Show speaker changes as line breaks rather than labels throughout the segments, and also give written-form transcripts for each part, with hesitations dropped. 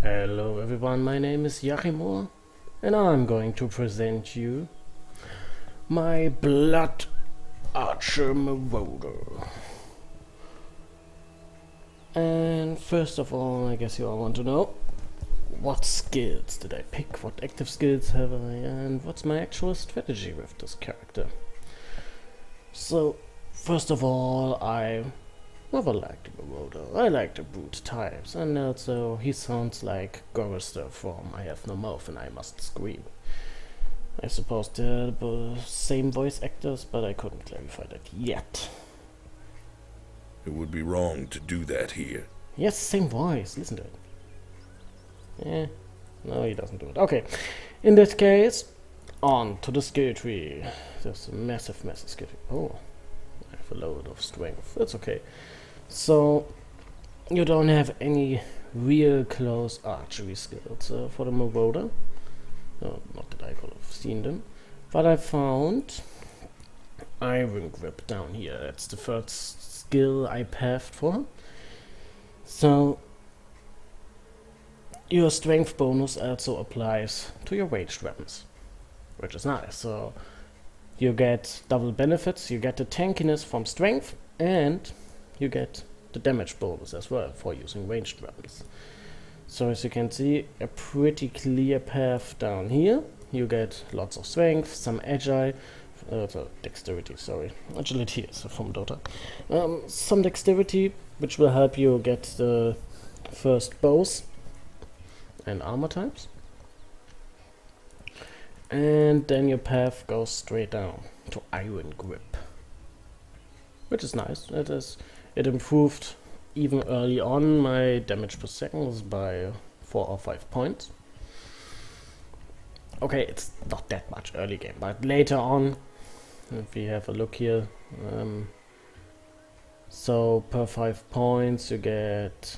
Hello everyone, my name is Yachimor and I'm going to present you my Bloodarcher Marauder. And first of all, I guess you all want to know what skills did I pick, what active skills have I, and what's my actual strategy with this character. So, first of all, I never liked the Marauder. I like the brute types, and also he sounds like Gorister from I Have No Mouth and I Must Scream. I suppose they're the same voice actors, but I couldn't clarify that yet.
It would be wrong to do that here.
Yes, same voice, listen to it. No, he doesn't do it. Okay, in this case, on to the skill tree. There's a massive skill tree. Oh, I have a load of strength. That's okay. So, you don't have any real close archery skills for the Marauder. No, not that I could have seen them. But I found Iron Grip down here. That's the first skill I pathed for. So, your strength bonus also applies to your ranged weapons, which is nice. So, you get double benefits. You get the tankiness from strength, and you get the damage bonus as well for using ranged weapons. So as you can see, a pretty clear path down here. You get lots of strength, some dexterity, sorry. Agility is from Dota. Some dexterity, which will help you get the first bows and armor types. And then your path goes straight down to Iron Grip, which is nice. It improved even early on my damage per second by 4 or 5 points. Okay, it's not that much early game, but later on, if we have a look here, so per 5 points you get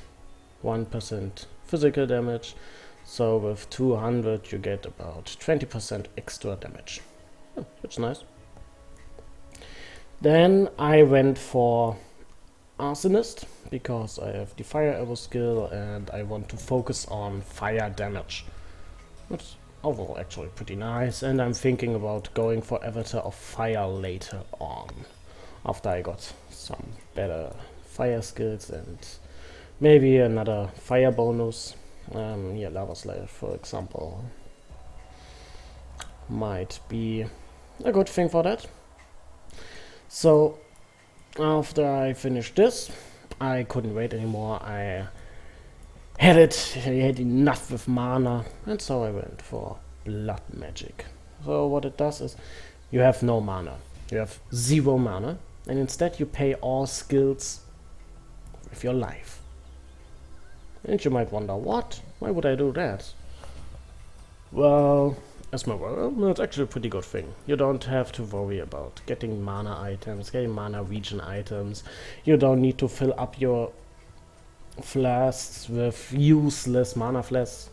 1% physical damage. So with 200 you get about 20% extra damage, which is nice. Then I went for Arsonist, because I have the fire arrow skill and I want to focus on fire damage. That's overall actually pretty nice, and I'm thinking about going for Avatar of Fire later on, after I got some better fire skills and maybe another fire bonus. Lava Slayer, for example, might be a good thing for that. So after I finished this, I couldn't wait anymore. I had enough with mana, and so I went for Blood Magic. So what it does is, you have no mana. You have 0 mana, and instead you pay all skills with your life. And you might wonder, what? Why would I do that? Well, as Marauder, it's actually a pretty good thing. You don't have to worry about getting mana items, getting mana regen items. You don't need to fill up your flasks with useless mana flasks.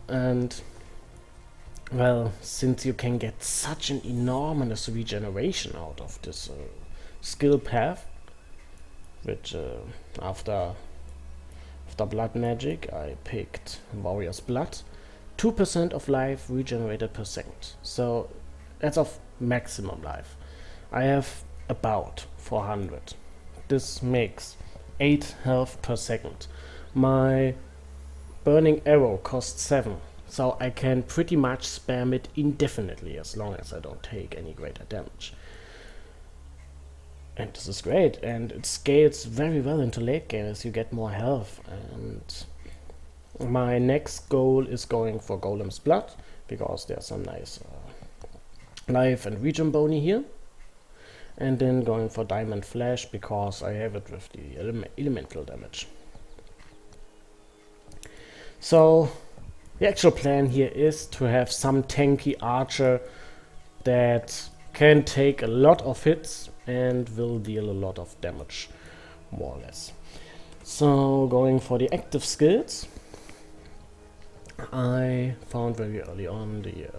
And, well, since you can get such an enormous regeneration out of this skill path, which after Blood Magic I picked Warrior's Blood, 2% of life regenerated per second. So that's of maximum life. I have about 400. This makes 8 health per second. My burning arrow costs 7, so I can pretty much spam it indefinitely as long as I don't take any greater damage. And this is great, and it scales very well into late game as you get more health. And my next goal is going for Golem's Blood, because there's some nice life and regen boni here. And then going for Diamond Flash, because I have it with the elemental damage. So the actual plan here is to have some tanky archer that can take a lot of hits and will deal a lot of damage, more or less. So going for the active skills, I found very early on the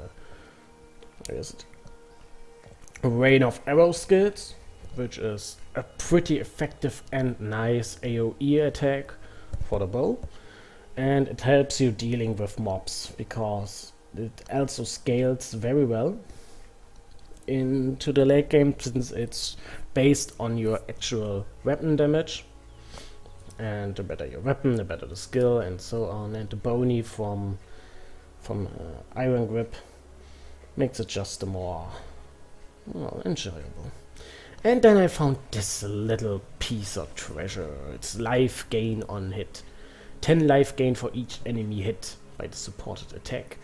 Rain of Arrow skills, which is a pretty effective and nice AoE attack for the bow. and it helps you dealing with mobs because it also scales very well into the late game since it's based on your actual weapon damage. And the better your weapon, the better the skill, and so on. And the bony from Iron Grip makes it just more enjoyable. And then I found this little piece of treasure. It's life gain on hit. 10 life gain for each enemy hit by the supported attack.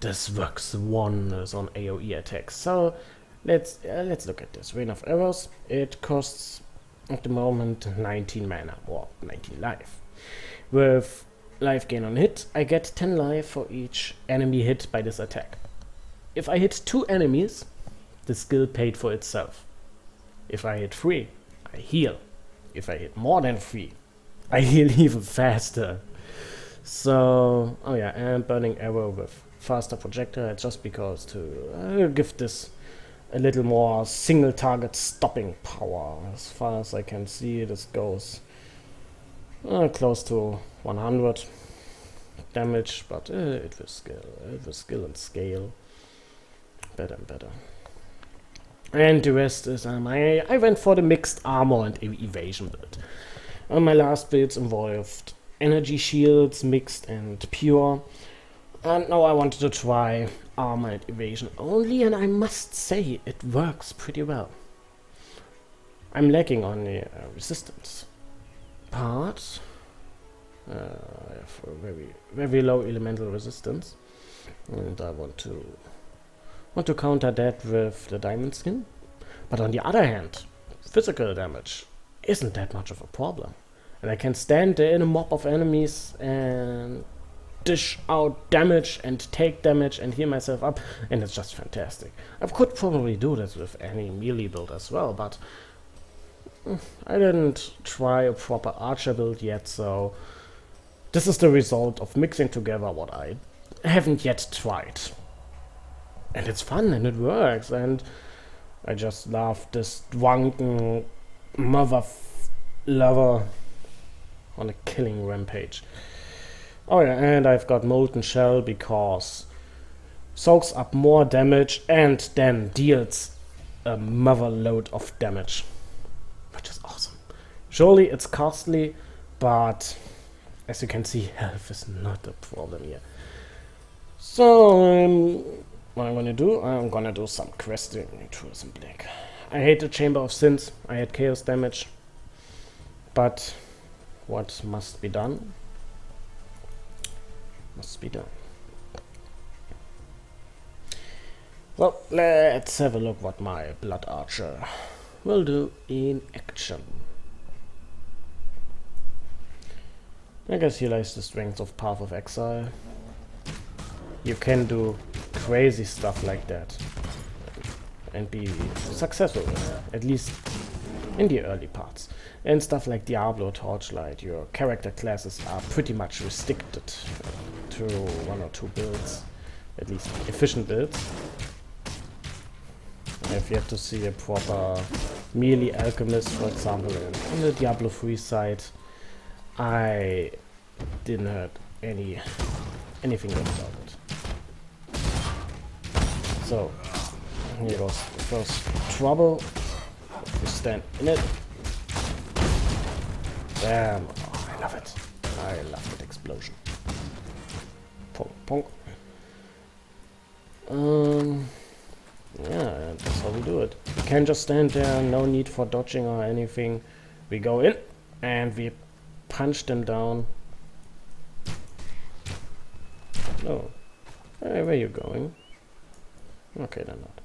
This works wonders on AoE attacks. So let's look at this. Rain of Arrows. It costs at the moment 19 mana or 19 life. With life gain on hit, I get 10 life for each enemy hit by this attack. If I hit 2 enemies, the skill paid for itself. If I hit 3, I heal. If I hit more than 3, I heal even faster. So, oh yeah, and Burning Arrow with faster projectile, just because to give this a little more single target stopping power. As far as I can see, this goes close to 100 damage, but it will skill and scale better and better. And the rest is I went for the mixed armor and evasion build. My last builds involved energy shields, mixed and pure. And now I wanted to try armor and evasion only, and I must say it works pretty well. I'm lacking on the resistance part. I have a very low elemental resistance, and I want to counter that with the diamond skin. But on the other hand, physical damage isn't that much of a problem. And I can stand there in a mob of enemies and dish out damage and take damage and heal myself up, and it's just fantastic. I could probably do this with any melee build as well, but I didn't try a proper archer build yet, so this is the result of mixing together what I haven't yet tried. And it's fun and it works, and I just love this drunken mother lover on a killing rampage. Oh yeah, and I've got Molten Shell because soaks up more damage and then deals a mother load of damage, which is awesome. Surely it's costly, but as you can see, health is not a problem here. So what I'm gonna do, I'm gonna do some questing in Tourism Black. I hate the Chamber of Sins, I had chaos damage, but what must be done, must be done. Well, let's have a look what my Bloodarcher will do in action. I guess here lies the strength of Path of Exile. You can do crazy stuff like that and be successful with it, at least in the early parts. And stuff like Diablo, Torchlight, your character classes are pretty much restricted to 1 or 2 builds, at least efficient builds. I've yet to see a proper melee alchemist, for example, and on the Diablo 3 side I didn't heard anything good about it. So here goes the first trouble. We stand in it. Bam! Oh, I love it. I love that explosion. Ponk, ponk. Yeah, that's how we do it. We can just stand there, no need for dodging or anything. We go in and we punch them down. No. Hey, where are you going? Okay, then not.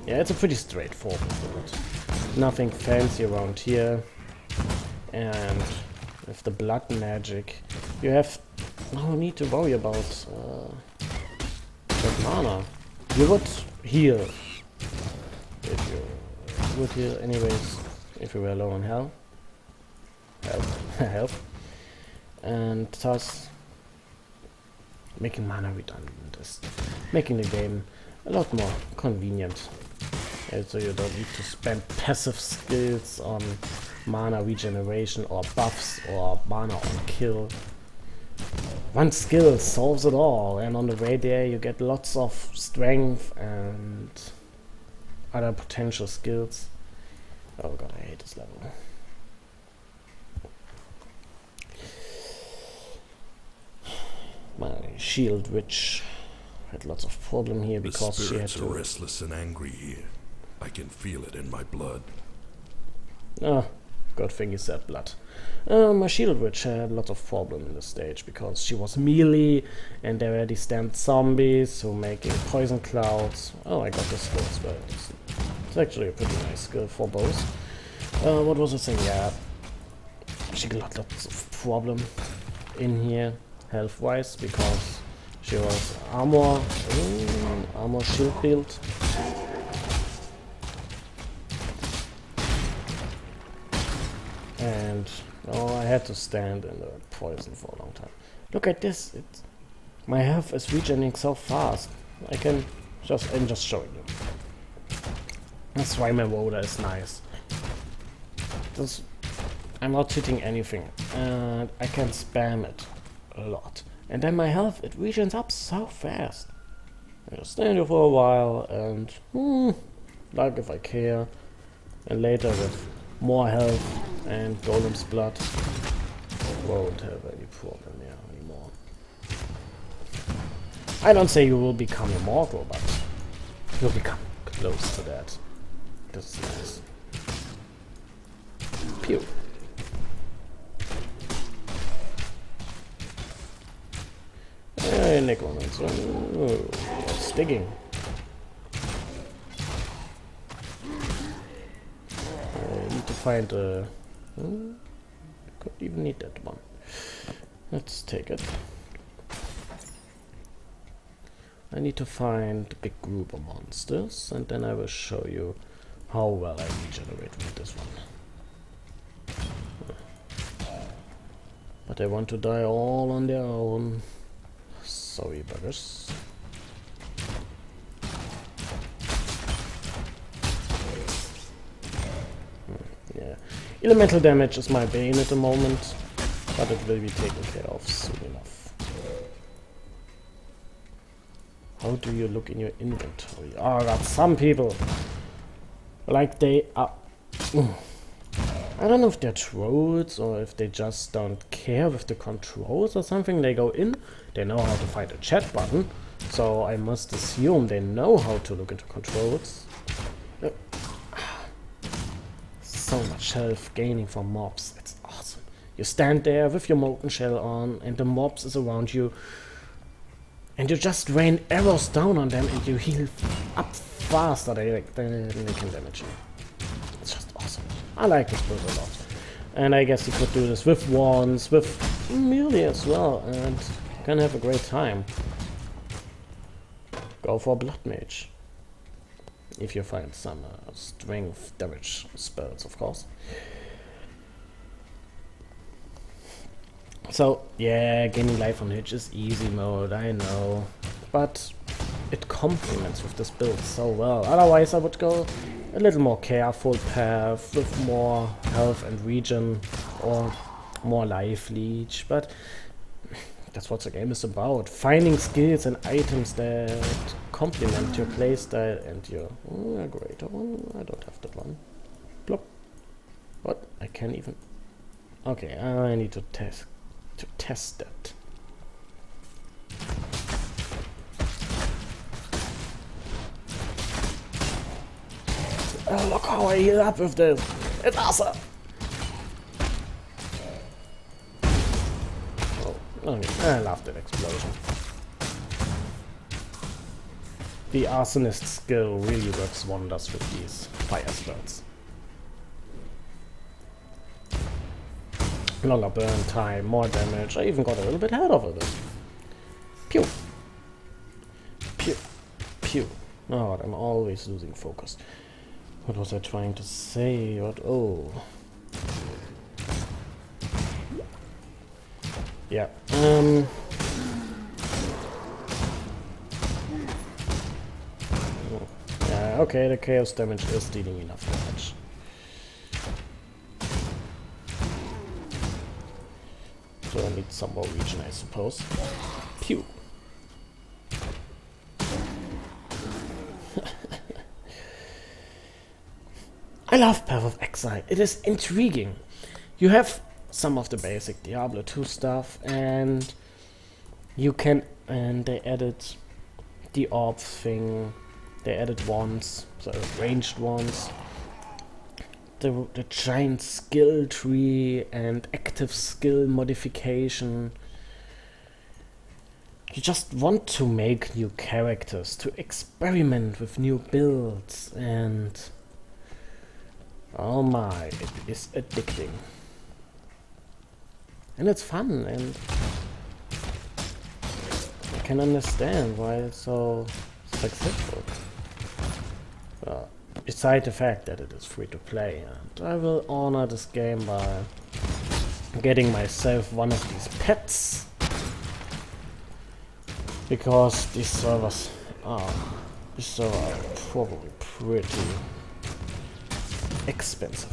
Yeah, it's a pretty straightforward build. Nothing fancy around here. And with the blood magic, you have no need to worry about that mana. You would heal. If you would heal anyways, if you were low on health. Health. And thus, making mana redundant is making the game a lot more convenient. And so you don't need to spend passive skills on mana regeneration or buffs or mana on kill. One skill solves it all, and on the way there you get lots of strength and other potential skills. Oh god, I hate this level. My shield witch had lots of problem here because she had
to... The spirits are restless and angry here. I can feel it in my blood.
Oh, good thing you said blood. My shield witch had lots of problem in this stage because she was melee and there were these stand zombies who making poison clouds. Oh, I got this skill as well. It's actually a pretty nice skill for both. What was I saying? Yeah, she got lots of problem in here health wise because she was armor shield build. And I had to stand in the poison for a long time. Look at this! My health is regenerating so fast. I'm just showing you. That's why my Marauder is nice. I'm not hitting anything, and I can spam it a lot. And then my health, it regens up so fast. I just stand here for a while, and like if I care, and later with more health and Golem's blood, won't have any problem there anymore. I don't say you will become immortal, but you'll become close to that. This is nice. Pew. Hey, Necromancer. Oh, sticking. I need to find a... could even need that one. Let's take it. I need to find a big group of monsters, and then I will show you how well I regenerate with this one. But they want to die all on their own. Sorry, buggers. Yeah. Elemental damage is my bane at the moment, but it will be taken care of soon enough. How do you look in your inventory? Oh god, some people, like they are... I don't know if they're trolls or if they just don't care with the controls or something. They go in, they know how to find a chat button, so I must assume they know how to look into controls. So much health gaining from mobs, it's awesome. You stand there with your molten shell on and the mobs is around you and you just rain arrows down on them and you heal up faster than they can damage you. It's just awesome. I like this build a lot. And I guess you could do this with wands, with melee as well, and you can have a great time. Go for Blood Mage. If you find some strength damage spells, of course. So, yeah, gaining life on Hitch is easy mode, I know. But it complements with this build so well. Otherwise I would go a little more careful path with more health and regen or more life leech, but that's what the game is about. Finding skills and items that complement your playstyle and your greater one. I don't have that one. Plop. What? I can't even... Okay, I need to test that. Oh, look how I heal up with this. It's awesome. Oh, okay. I love that explosion. The arsonist skill really works wonders with these fire spells. Longer burn time, more damage. I even got a little bit ahead of it. Pew. Pew. Pew. Oh, I'm always losing focus. What was I trying to say? What? Oh. Yeah. Yeah, okay, the chaos damage is dealing enough damage. So I need some more region, I suppose. Pew! I love Path of Exile. It is intriguing. You have some of the basic Diablo 2 stuff, and you can... And they added the orb thing. They added wands, so ranged wands. The giant skill tree and active skill modification. You just want to make new characters, to experiment with new builds, and oh my, it is addicting. And it's fun, and I can understand why it's so successful. Beside the fact that it is free to play, and I will honor this game by getting myself one of these pets, because these servers are probably pretty expensive.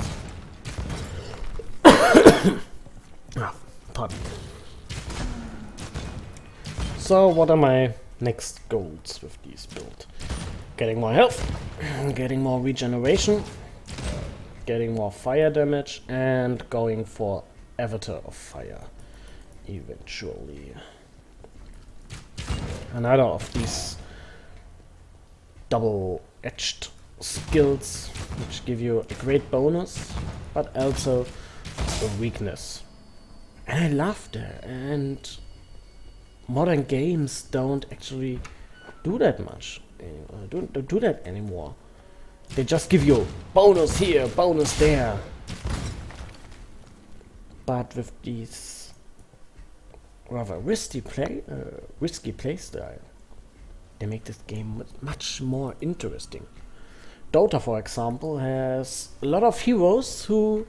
Pardon. So what are my next goals with this build? Getting more health, getting more regeneration, getting more fire damage, and going for Avatar of Fire eventually. Another of these double-edged skills which give you a great bonus, but also a weakness. And I love that, and modern games don't actually do that much. Don't do that anymore. They just give you bonus here, bonus there. But with these rather risky playstyle, they make this game much more interesting. Dota, for example, has a lot of heroes who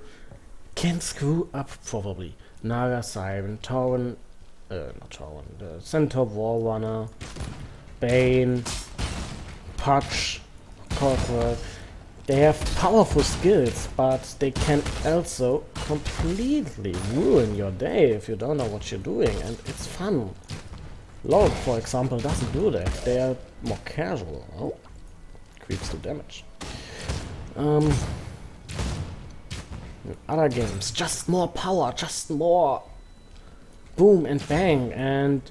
can screw up probably. Naga, Siren, Tauren, not Tauren, the Centaur Warrunner, Bane, Pudge, Corporal. They have powerful skills, but they can also completely ruin your day if you don't know what you're doing, and it's fun. LoL, for example, doesn't do that. They are more casual. Oh, creeps do damage. In other games, just more power, just more boom and bang, and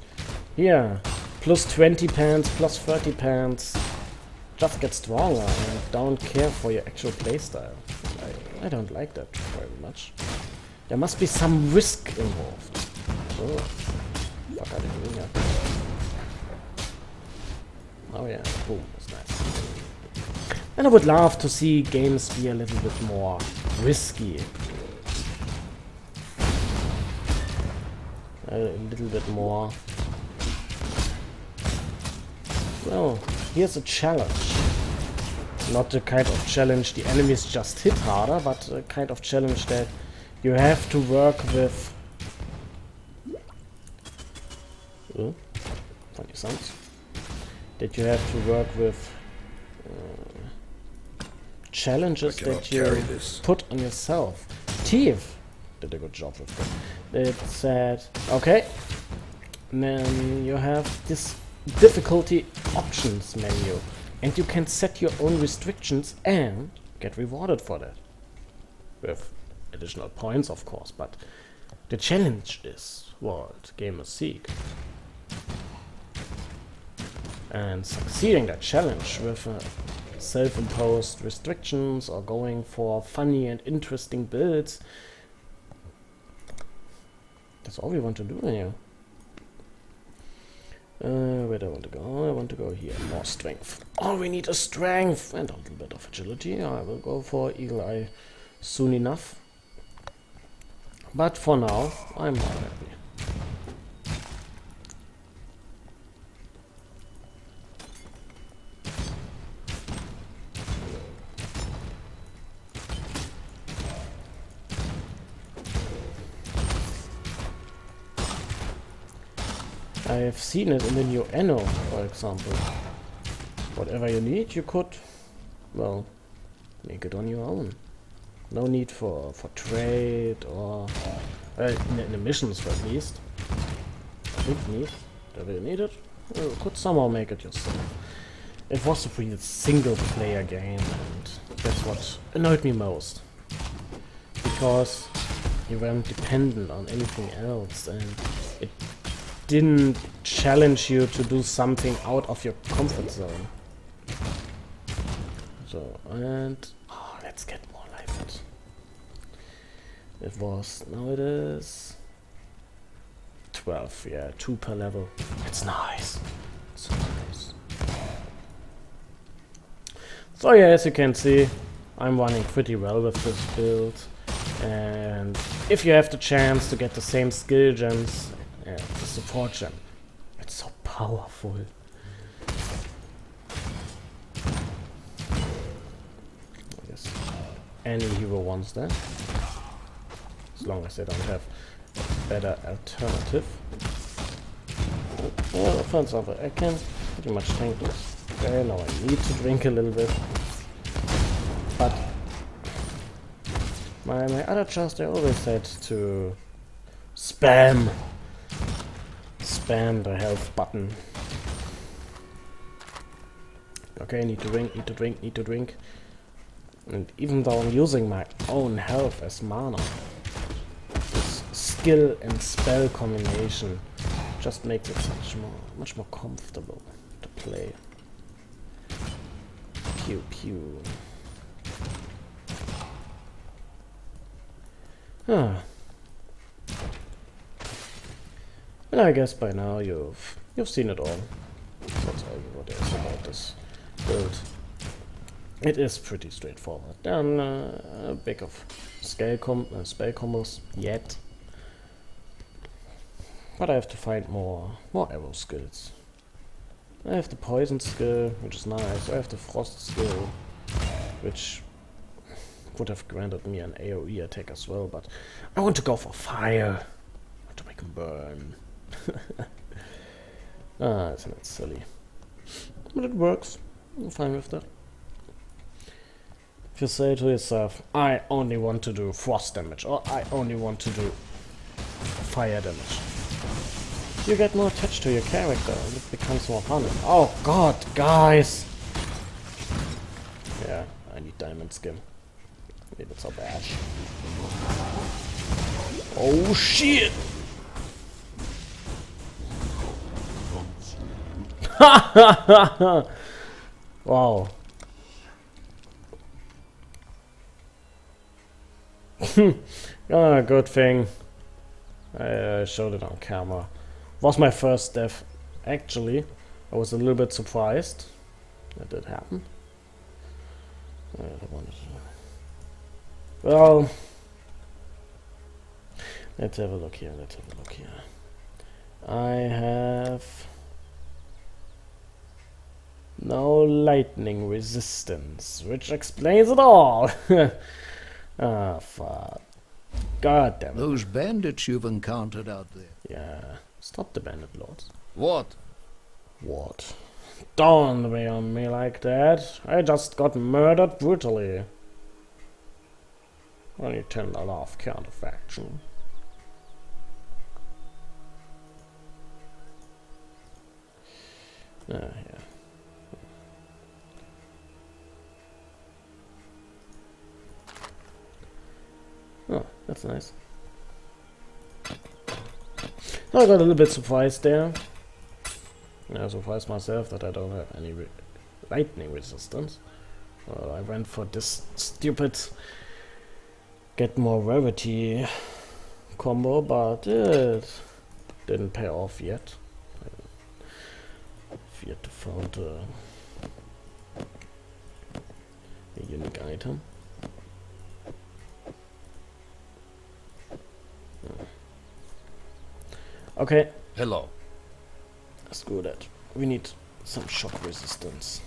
yeah, plus 20 pants, plus 30 pants. Just get stronger and don't care for your actual playstyle. I don't like that very much. There must be some risk involved. Oh, fuck, are they doing that? Oh yeah, boom, that's nice. And I would love to see games be a little bit more risky. A little bit more... Well, here's a challenge. Not the kind of challenge the enemies just hit harder, but a kind of challenge that you have to work with... funny sounds. That you have to work with challenges that you put on yourself. Thief did a good job with that. It said, okay, and then you have this difficulty options menu, and you can set your own restrictions and get rewarded for that. With additional points, of course, but the challenge is what gamers seek. And succeeding that challenge with self-imposed restrictions or going for funny and interesting builds, that's all we want to do here. Where do I want to go? I want to go here. More strength. All we need is strength and a little bit of agility. I will go for Eagle Eye soon enough. But for now, I'm not happy. I have seen it in the new Anno, for example. Whatever you need, you could well, make it on your own. No need for trade or in the missions at least. If you need it, you could somehow make it yourself. It was a free single player game, and that's what annoyed me most. Because you weren't dependent on anything else, and it didn't challenge you to do something out of your comfort zone. So, and let's get more life. It was, now it is 12, yeah, 2 per level. It's nice. It's so nice. So yeah, as you can see, I'm running pretty well with this build. And if you have the chance to get the same skill gems, the support gem, it's so powerful. I guess any hero wants that, as long as they don't have a better alternative. Well, for example, I can pretty much drink this. Okay, now I need to drink a little bit, but my other chest, I always said to spam the health button. Okay, need to drink. And even though I'm using my own health as mana, this skill and spell combination just makes it much more comfortable to play. Pew pew. And I guess by now you've seen it all. That's all what there is about this build. It is pretty straightforward. There are a big of spell combos yet, but I have to find more arrow skills. I have the poison skill, which is nice. I have the frost skill, which would have granted me an AoE attack as well, but I want to go for fire. I want to make him burn. Isn't it silly? But it works. I'm fine with that. If you say to yourself, I only want to do frost damage, or I only want to do fire damage, you get more attached to your character and it becomes more fun. Oh god, guys! Yeah, I need diamond skin. Maybe it's so bad. Oh shit! Wow. Good thing I showed it on camera. Was my first death, actually. I was a little bit surprised that did happen. Well, let's have a look here. I have no lightning resistance, which explains it all. Ah, fuck. God damn it.
Those bandits you've encountered out there.
Yeah. Stop the bandit lords.
What?
What? Don't be on me like that. I just got murdered brutally. Only $10 off counterfaction. Yeah. Oh, that's nice. So I got a little bit surprised there. I surprised myself that I don't have any lightning resistance. Well, I went for this stupid get more rarity combo, but it didn't pay off yet. I've yet to find a unique item. Okay.
Hello.
Screw that. We need some shock resistance.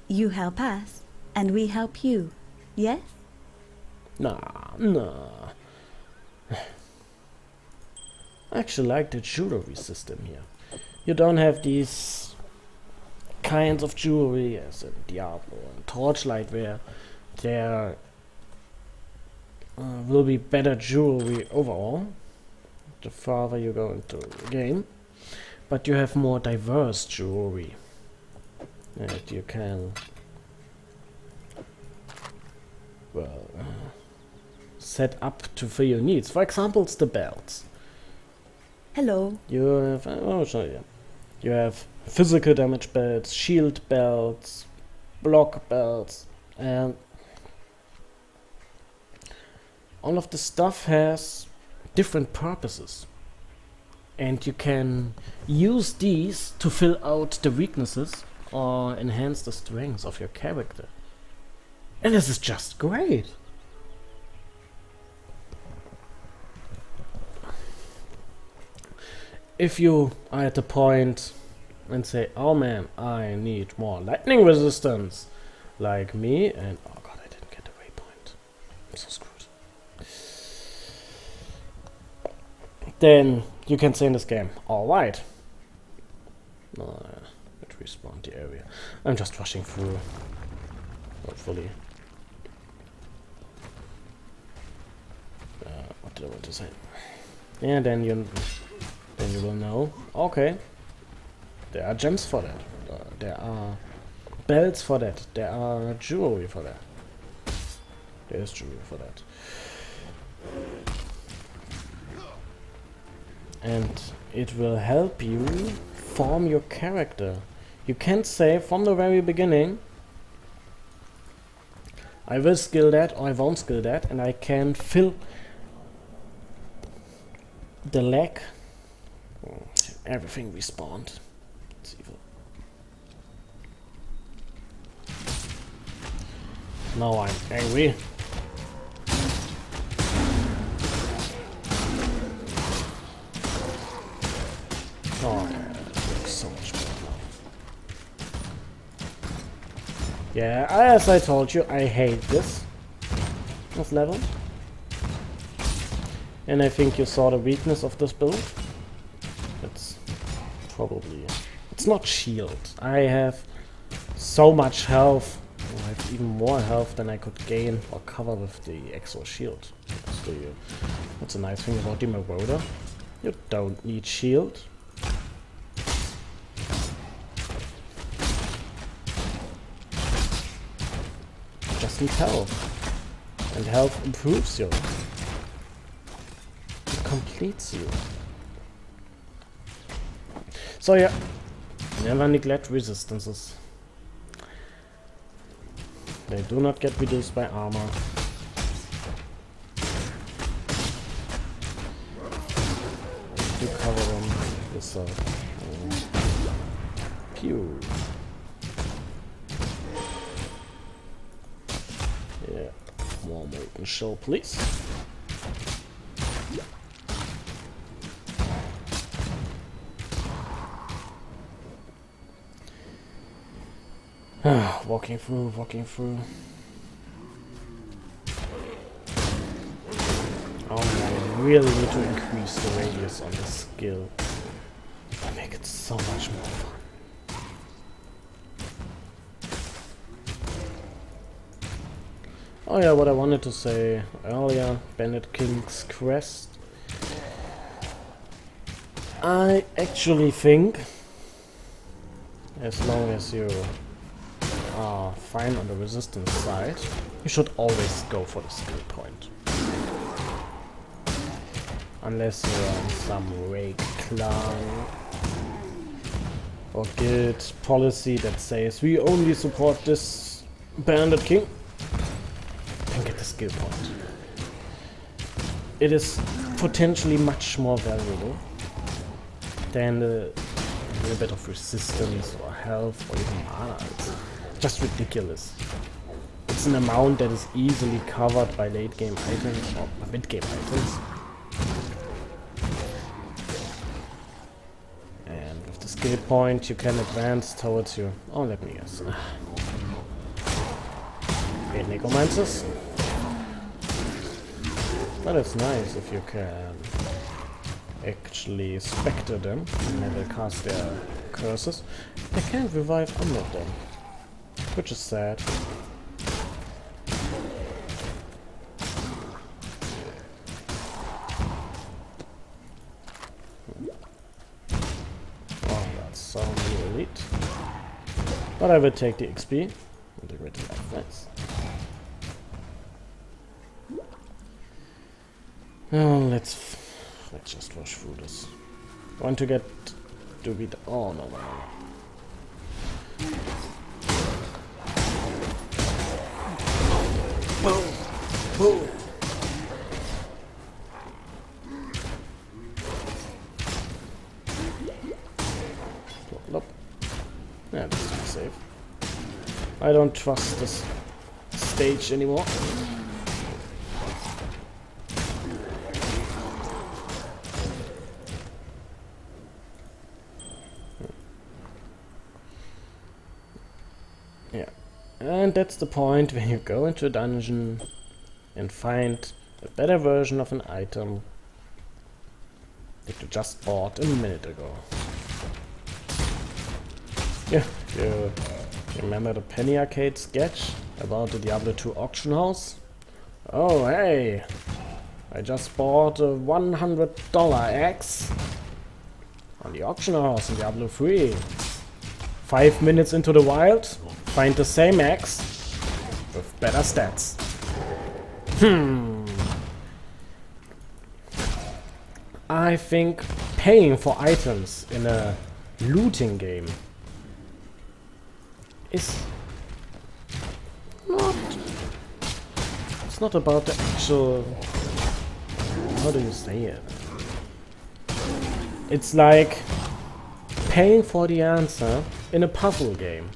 You help us, and we help you, yes?
Nah. I actually like the jewelry system here. You don't have these kinds of jewelry as in Diablo and Torchlight, where there will be better jewelry overall the farther you go into the game, but you have more diverse jewelry that you can set up to fill your needs. For example, it's the belts.
Hello.
You have you have physical damage belts, shield belts, block belts, and all of the stuff has different purposes, and you can use these to fill out the weaknesses or enhance the strengths of your character. And this is just great. If you are at the point and say, oh man, I need more lightning resistance, like me, and oh god, I didn't get the waypoint. I'm so screwed. Then you can say in this game, alright. Let's respawn the area. I'm just rushing through, hopefully. What did I want to say? Yeah, then you will know. Okay, there are gems for that. There are belts for that. There are jewelry for that. There is jewelry for that. And it will help you form your character. You can't say from the very beginning, I will skill that or I won't skill that, and I can fill the lag. Everything respawned. It's evil. Now I'm angry. Oh, it looks so much better now. Yeah, as I told you, I hate this level. And I think you saw the weakness of this build. It's probably... It's not shield. I have so much health. I have even more health than I could gain or cover with the Exile shield. So that's a nice thing about the Marauder. You don't need shield. You just need health. And health improves you. It completes you. So yeah, never neglect resistances. They do not get reduced by armor. You cover them yourself. Pew. Yeah, more molten shell, please. Walking through. Oh man, I really need to increase the radius on this skill to make it so much more fun. Oh yeah, what I wanted to say earlier, Bandit King's Crest. I actually think, as long as you are fine on the resistance side, you should always go for the skill point. Unless you're in some raid clan or guild policy that says we only support this Bandit King, then get the skill point. It is potentially much more valuable than a little bit of resistance or health or even mana. It's just ridiculous. It's an amount that is easily covered by late game items or mid game items. And with the skill point you can advance towards your... Oh, let me guess. 8 necromancers. But it's nice if you can actually spectre them and they will cast their curses. They can't revive any of them, which is sad. Oh, that's so many elite. But I will take the XP. Integrated life, nice. Oh, let's just rush through this. Want to get to beat. Oh no, no, no. Boom, boom. Nope. Yeah, this is safe. I don't trust this stage anymore. Yeah, and that's the point when you go into a dungeon and find a better version of an item that you just bought a minute ago. Yeah, you remember the Penny Arcade sketch about the Diablo 2 auction house? Oh hey, I just bought a $100 axe on the auction house in Diablo 3. 5 minutes into the wild, find the same axe with better stats. I think paying for items in a looting game is not... It's not about the actual... How do you say it? It's like paying for the answer in a puzzle game.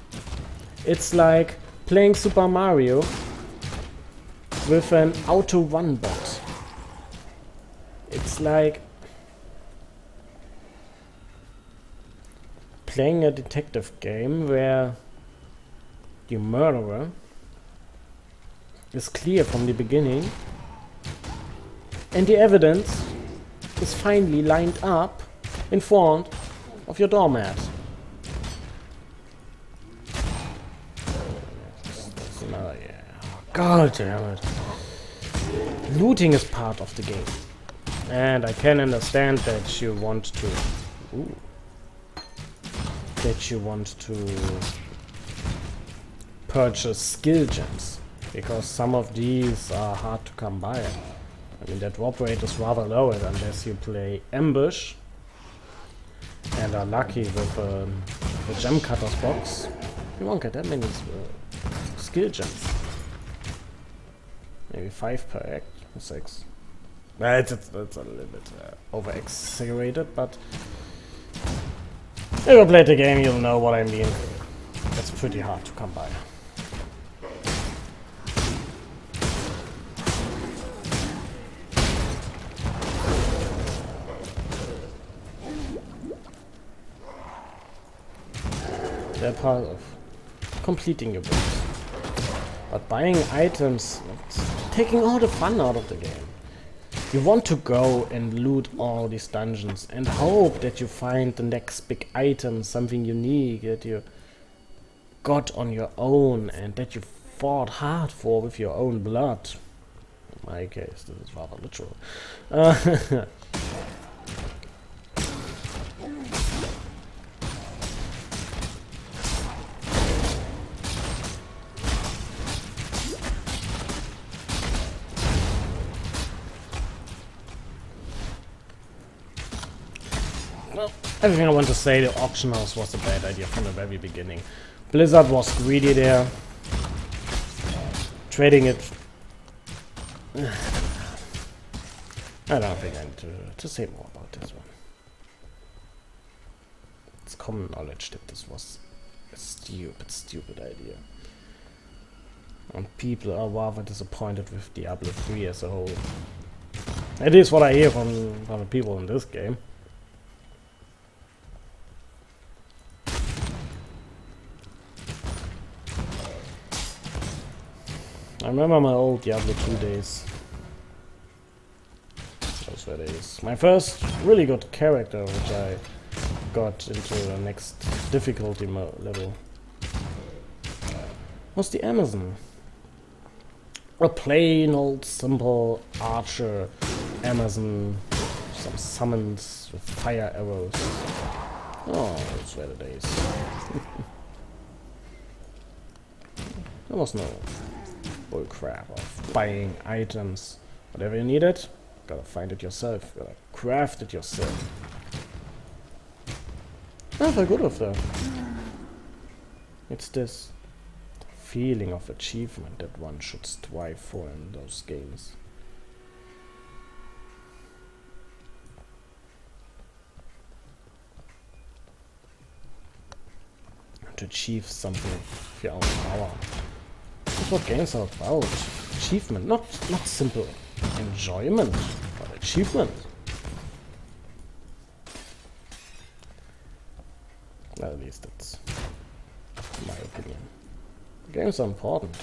It's like playing Super Mario with an auto-run bot. It's like playing a detective game where the murderer is clear from the beginning and the evidence is finally lined up in front of your doormat. That's another, yeah. God damn it. Looting is part of the game. And I can understand that you want to... Ooh. That you want to purchase skill gems, because some of these are hard to come by. I mean, that drop rate is rather low unless you play Ambush and are lucky with the gem cutters box. You won't get that many skill gems. Maybe 5 per act, or 6. It's a little bit over exaggerated, but if you played the game, you'll know what I mean. It's pretty hard to come by. They're part of completing your builds. But buying items, it's taking all the fun out of the game. You want to go and loot all these dungeons and hope that you find the next big item, something unique that you got on your own and that you fought hard for with your own blood. In my case, this is rather literal. Well, everything I want to say, the auction house was a bad idea from the very beginning. Blizzard was greedy there. Trading it... I don't think I need to say more about this one. It's common knowledge that this was a stupid idea. And people are rather disappointed with Diablo 3 as a whole. It is what I hear from the people in this game. I remember my old Diablo 2 days. That's what it is. My first really good character, which I got into the next difficulty level, was the Amazon. A plain old simple archer Amazon, some summons with fire arrows. Oh, those were the days. There was no bullcrap of buying items. Whatever you needed, gotta find it yourself, gotta craft it yourself. I feel good with that. It's this feeling of achievement that one should strive for in those games. To achieve something with your own power. That's what games are about. Achievement, not simple enjoyment, but achievement. At least that's my opinion. Games are important.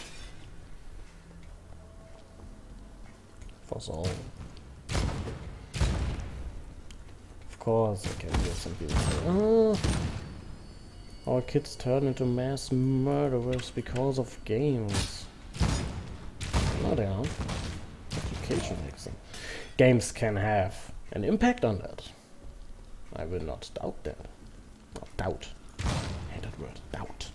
For us all. Of course, I can hear some people say, oh, our kids turn into mass murderers because of games. No, they aren't. Education makes them. Games can have an impact on that. I will not doubt that. Not doubt. I hate that word. Doubt.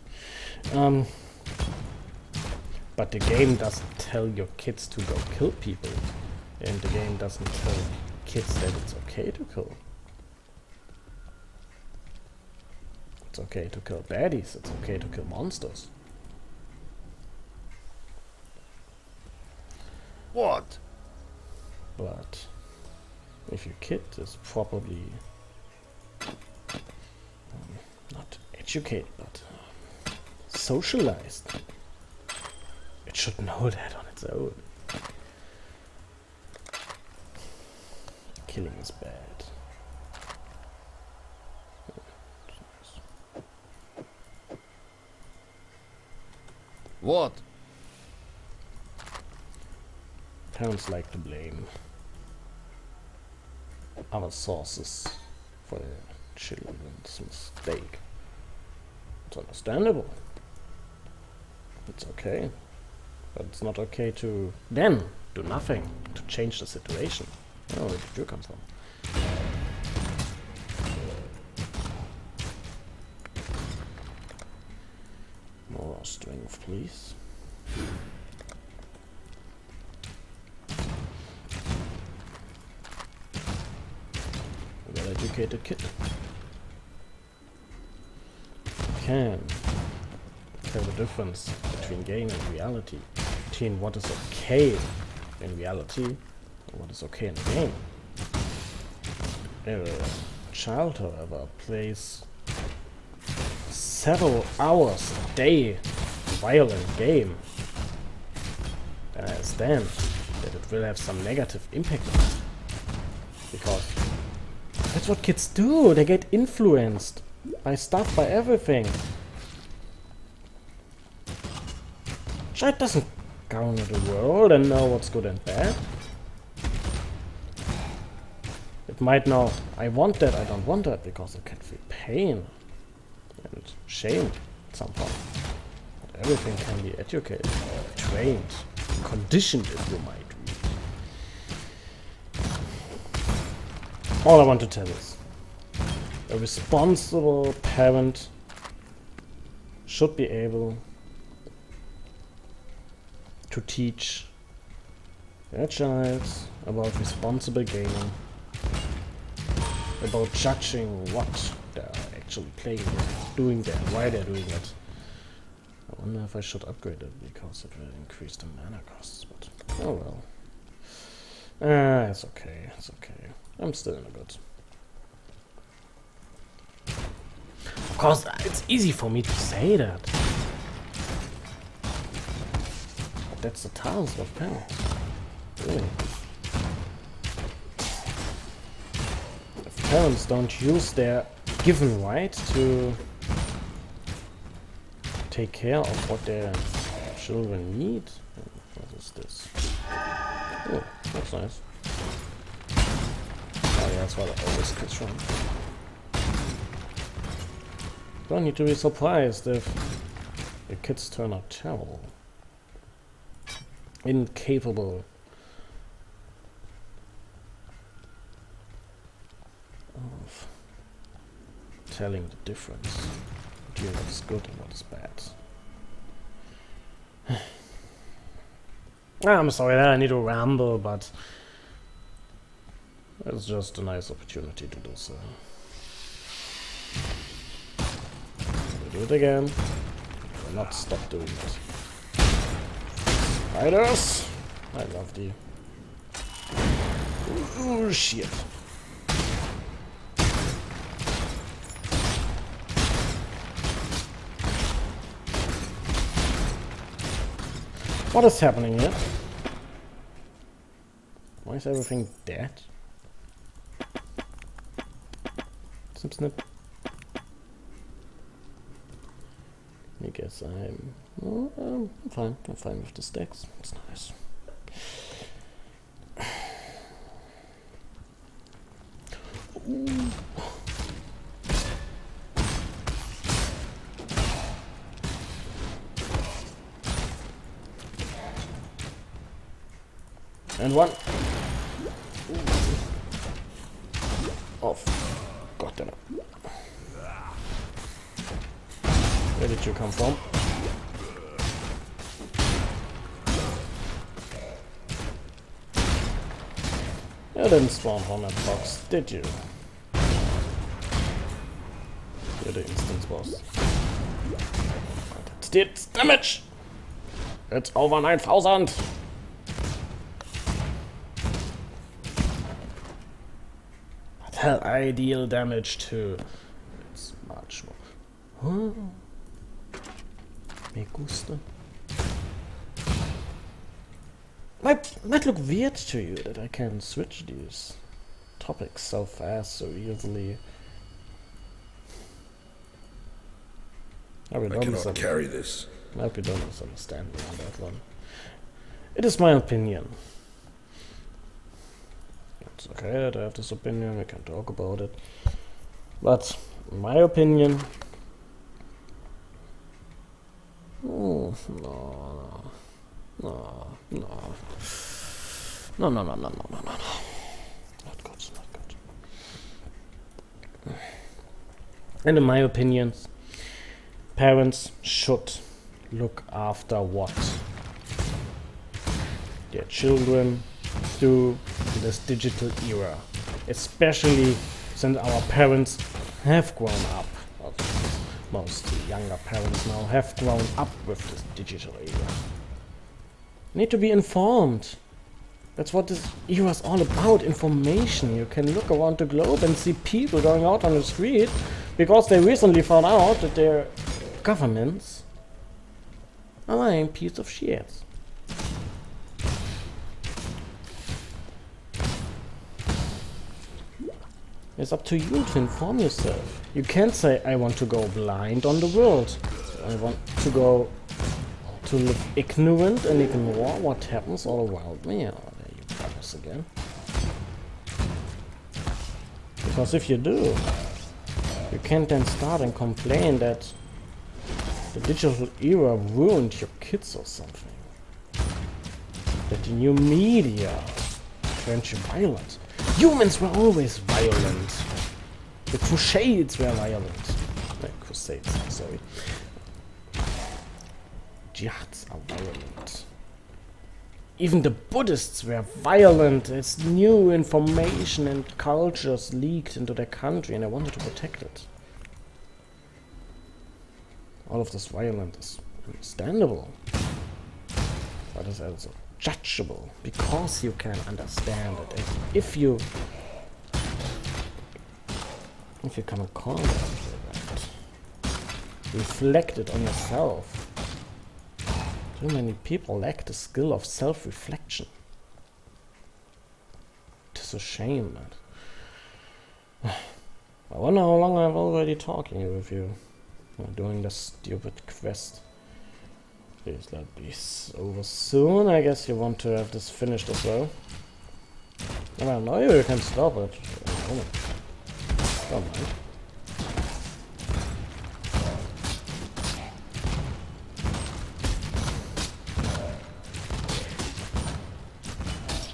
But the game doesn't tell your kids to go kill people. And the game doesn't tell kids that it's okay to kill. It's okay to kill baddies, it's okay to kill monsters.
What?
But if your kid is probably not educated, but socialized, it should know that on its own. Killing is bad.
What?
Parents like to blame other sources for their children's mistake. It's understandable. It's okay. But it's not okay to then do nothing to change the situation. Oh, where did you come from? More strength, please. Well-educated kid. Can tell the difference between game and reality, between what is okay in reality and what is okay in the game. If a child, however, plays several hours a day violent game, then I understand that it will have some negative impact on it. Because that's what kids do, they get influenced by stuff, by everything. Child doesn't go into the world and know what's good and bad. It might know, I want that, I don't want that, because it can feel pain and shame somehow. But everything can be educated, trained, conditioned, if you might read. All I want to tell is, a responsible parent should be able to teach their child about responsible gaming, about judging what they're actually playing, doing there, why they're doing it. I wonder if I should upgrade it because it will increase the mana costs, but oh well. It's okay, it's okay. I'm still in a good. Of course, it's easy for me to say that. But that's the task of parents. Really. If parents don't use their given right to take care of what their children need. What is this? Oh, that's nice. that's what I always kids from. Don't need to be surprised if the kids turn out terrible. Incapable of telling the difference between what is good and what is bad. I'm sorry that I need to ramble, but it's just a nice opportunity to do so. We'll do it again. We'll not stop doing it. Spiders! I love the... Ooh, shit. What is happening here? Why is everything dead? Some snip. I guess I'm fine. I'm fine with the stacks. It's nice. Ooh. And one. Off. God damn it. Where did you come from? You didn't spawn from that box, did you? You're the instance boss. That did damage! It's over 9,000! Hell, I deal damage too. It's much more. Huh? Me gusta. Might look weird to you that I can switch these topics so fast, so easily. I
cannot carry this.
I hope you don't misunderstand me on that one. It is my opinion. It's okay that I have this opinion, we can talk about it. But, in my opinion... Oh, no. No. Not good, not good. And in my opinion, parents should look after what their children do in this digital era, especially since our parents have grown up, or most younger parents now have grown up with this digital era. Need to be informed. That's what this era is all about, information. You can look around the globe and see people going out on the street because they recently found out that their governments are lying piece of shit. It's up to you to inform yourself. You can't say, I want to go blind on the world. I want to go to live ignorant and ignore what happens all around me. Oh, there you promise again. Because if you do, you can't then start and complain that the digital era ruined your kids or something. That the new media turned you violent. Humans were always violent. The Crusades were violent. Crusades, sorry. Jihads are violent. Even the Buddhists were violent as new information and cultures leaked into their country and they wanted to protect it. All of this violence is understandable. But it's also judgeable because you can understand it. And if you come and call that, reflect it on yourself. Too many people lack the skill of self-reflection. It is a shame, man. I wonder how long I'm already talking with you. Doing this stupid quest. Please let be over soon. I guess you want to have this finished as well. I don't know, you can stop it. moment. Don't mind.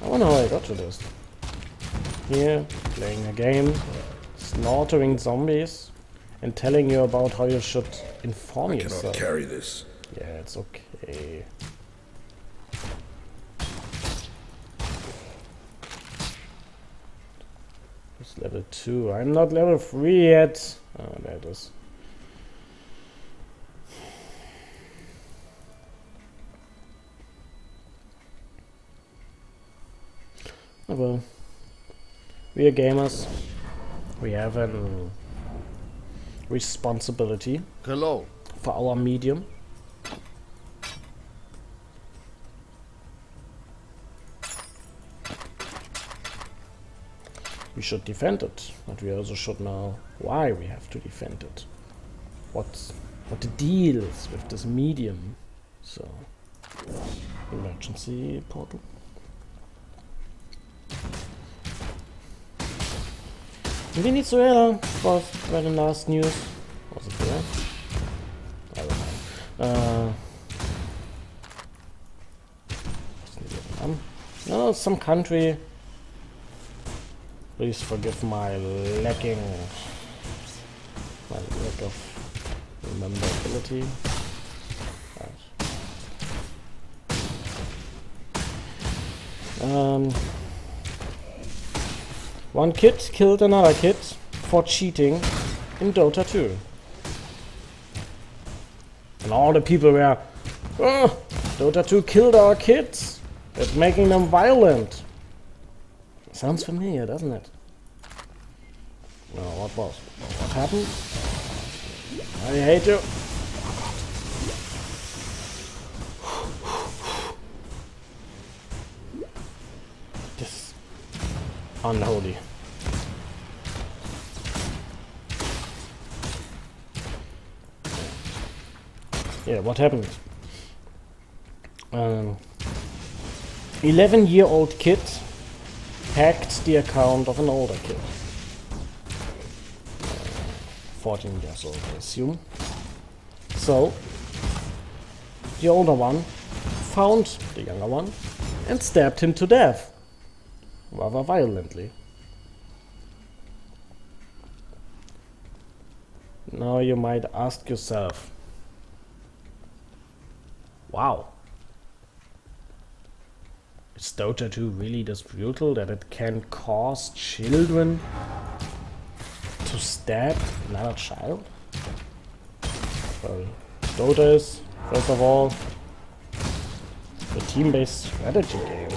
I wonder how I got to this. Here, playing a game, slaughtering zombies, and telling you about how you should inform
I cannot
yourself.
carry this.
Yeah, it's okay. It's level 2. I'm not level 3 yet. Oh, there it is. Oh well. We are gamers. We have a responsibility
Hello.
for our medium. We should defend it, but we also should know why we have to defend it. What the deal is with this medium. So, emergency portal. Venezuela was by the last news. Was it there? I don't know. No, some country. Please forgive my lacking, my lack of rememberability. Right. One kid killed another kid for cheating in Dota 2. And all the people were, oh, Dota 2 killed our kids. It's making them violent. Sounds familiar, doesn't it? No, what happened? I hate you. This is unholy. Yeah, what happened? 11-year-old kid hacked the account of an older kid. 14 years old, I assume. So, the older one found the younger one and stabbed him to death. Rather violently. Now you might ask yourself, wow. Is Dota 2 really this brutal that it can cause children to stab another child? Well, Dota is, first of all, a team-based strategy game.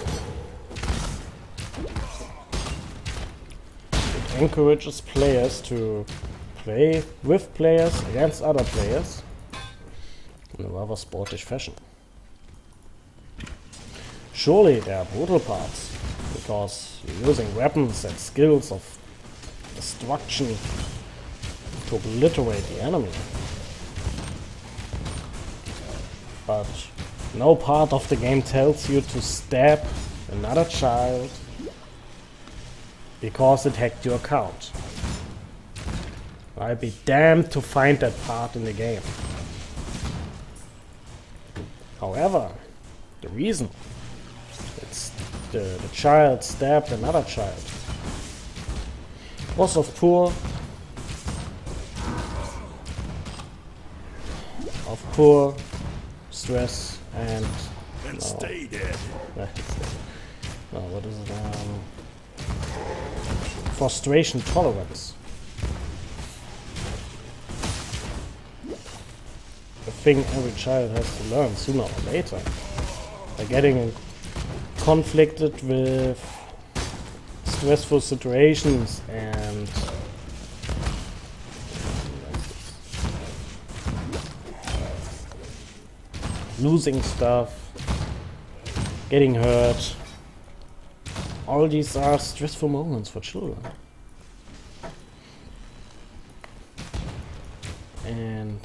It encourages players to play with players against other players in a rather sportish fashion. Surely there are brutal parts, because you're using weapons and skills of destruction to obliterate the enemy. But no part of the game tells you to stab another child because it hacked your account. I'd be damned to find that part in the game. However, the reason the child stabbed another child was of poor stress and
stay dead.
No, what is it? Frustration tolerance. The thing every child has to learn sooner or later. By getting conflicted with stressful situations and losing stuff, getting hurt. All these are stressful moments for children. And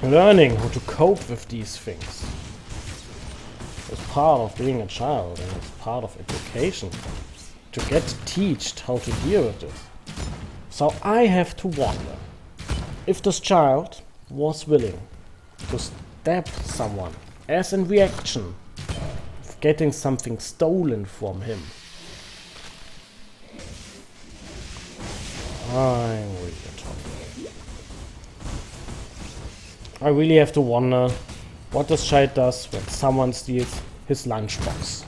learning how to cope with these things is part of being a child, and it's part of education to get taught how to deal with this. So I have to wonder if this child was willing to stab someone as in reaction of getting something stolen from him. I really have to wonder what this child does when someone steals his lunchbox.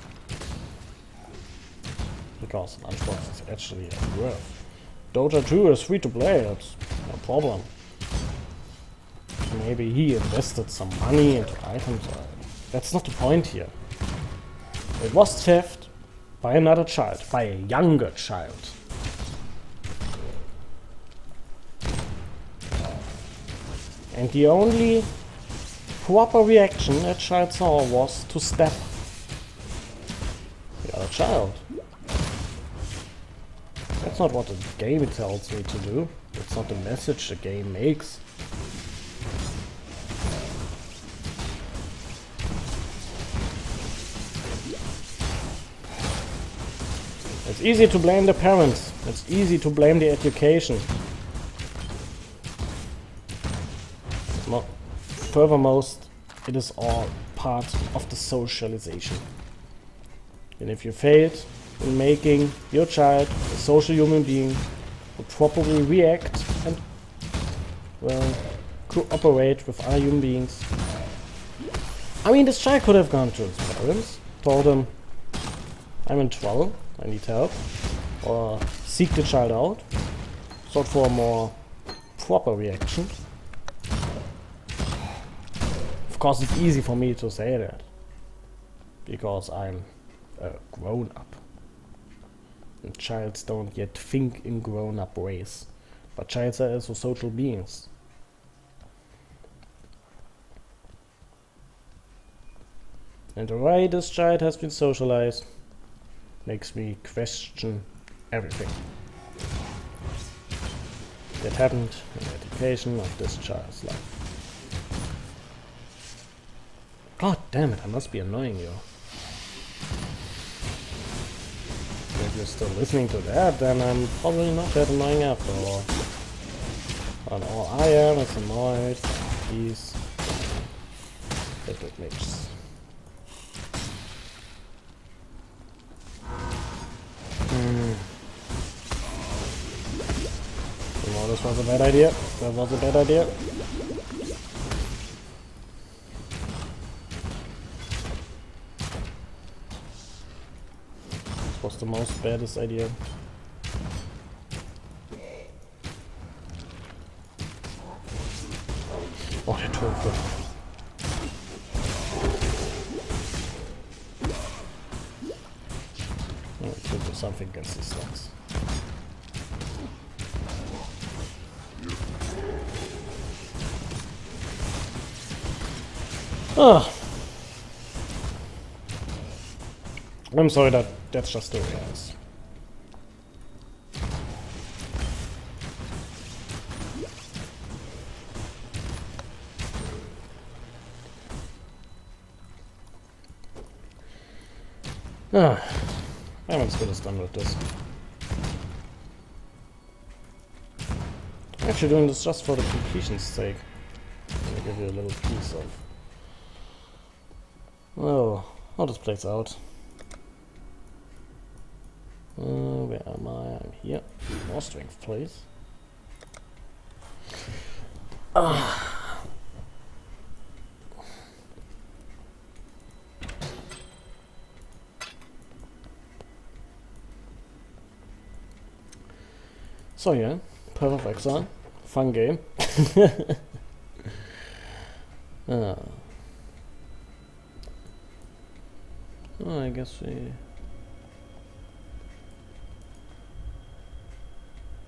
Because lunchbox is actually worth. Dota 2 is free to play, that's no problem. Maybe he invested some money into items. That's not the point here. It was theft by another child, by a younger child. And the only proper reaction that child saw was to stab the other child. That's not what the game tells me to do. That's not the message the game makes. It's easy to blame the parents. It's easy to blame the education. Furthermost, it is all part of the socialization. And if you failed in making your child a social human being who properly react and, well, cooperate with other human beings. I mean, this child could have gone to his parents, told them, I'm in trouble, I need help, or seek the child out, sought for a more proper reaction. Of course, it's easy for me to say that, because I'm a grown-up. And childs don't yet think in grown-up ways, but childs are also social beings. And the way this child has been socialized makes me question everything that happened in the education of this child's life. God damn it, I must be annoying you. If you're still listening to that, then I'm probably not that annoying after all. And all I am is annoyed by these little glitches. Oh, this was a bad idea. That was a bad idea. This was the most baddest idea. Oh, der Teufel. Oh, it could do something against these slugs. Ah. I'm sorry, that's just the way it is. I'm as good as done with this. I'm actually doing this just for the completion's sake. I'll give you a little piece of, well, how this plays out. Where am I? I'm here. More strength, please. So yeah, Path of Exile. Fun game. Oh, I guess we...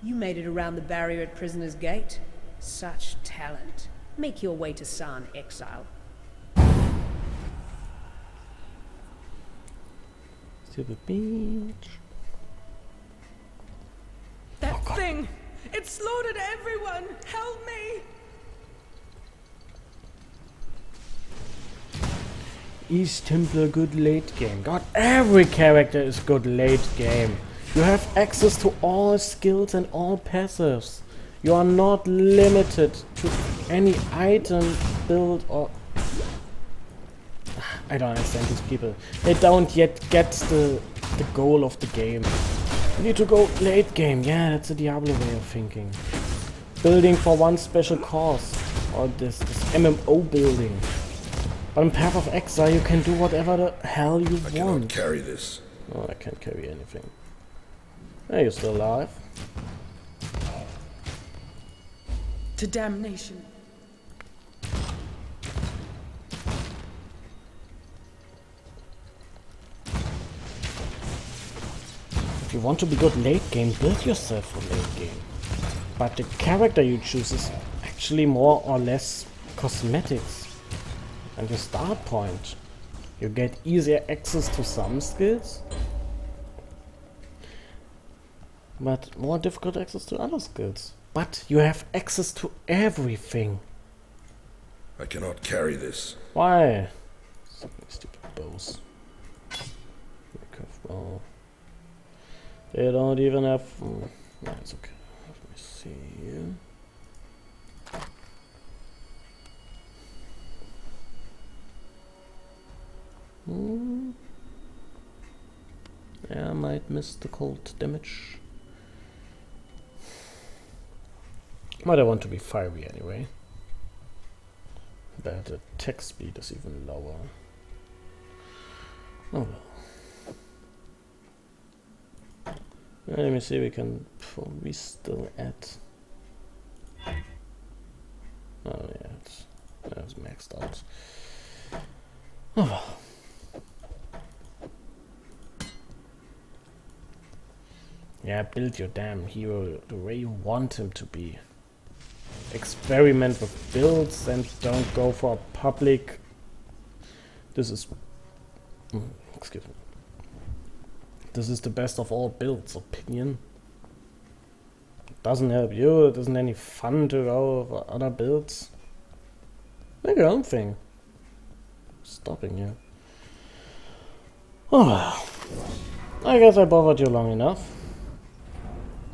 You made it around the barrier at Prisoner's Gate. Such talent. Make your way to San, Exile.
To the beach.
That thing! It slaughtered everyone! Help me!
Is Templar good late game? God, every character is good late game. You have access to all skills and all passives. You are not limited to any item, build, or... I don't understand these people. They don't yet get the goal of the game. You need to go late game. Yeah, that's a Diablo way of thinking. Building for one special cause. Or this MMO building. But in Path of Exile you can do whatever the hell you
I cannot
want.
carry this.
Oh, I can't carry anything. Are you still alive?
To damnation.
If you want to be good late game, build yourself for late game. But the character you choose is actually more or less cosmetics. And your start point. You get easier access to some skills, but more difficult access to other skills. But you have access to everything.
I cannot carry this.
Why? Stupid bows. Well, they don't even have... no, it's okay. Let me see. Yeah, I might miss the cold damage. But I want to be fiery anyway. But the attack speed is even lower. Oh well. Let me see, we can probably still add... oh yeah, it's maxed out. Oh well. Yeah, build your damn hero the way you want him to be. Experiment with builds and don't go for a public... This is... excuse me. This is the best of all builds opinion. It doesn't help you, it isn't any fun to go for other builds. Make your own thing. Stopping you. Oh well. I guess I bothered you long enough.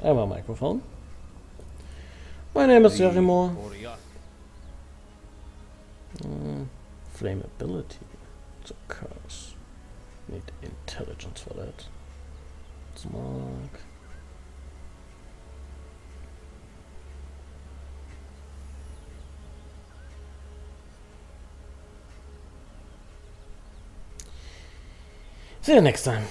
I have a microphone. My name is J-Rattle. Flammability. It's a curse. Need intelligence for that. Smog. See you next time.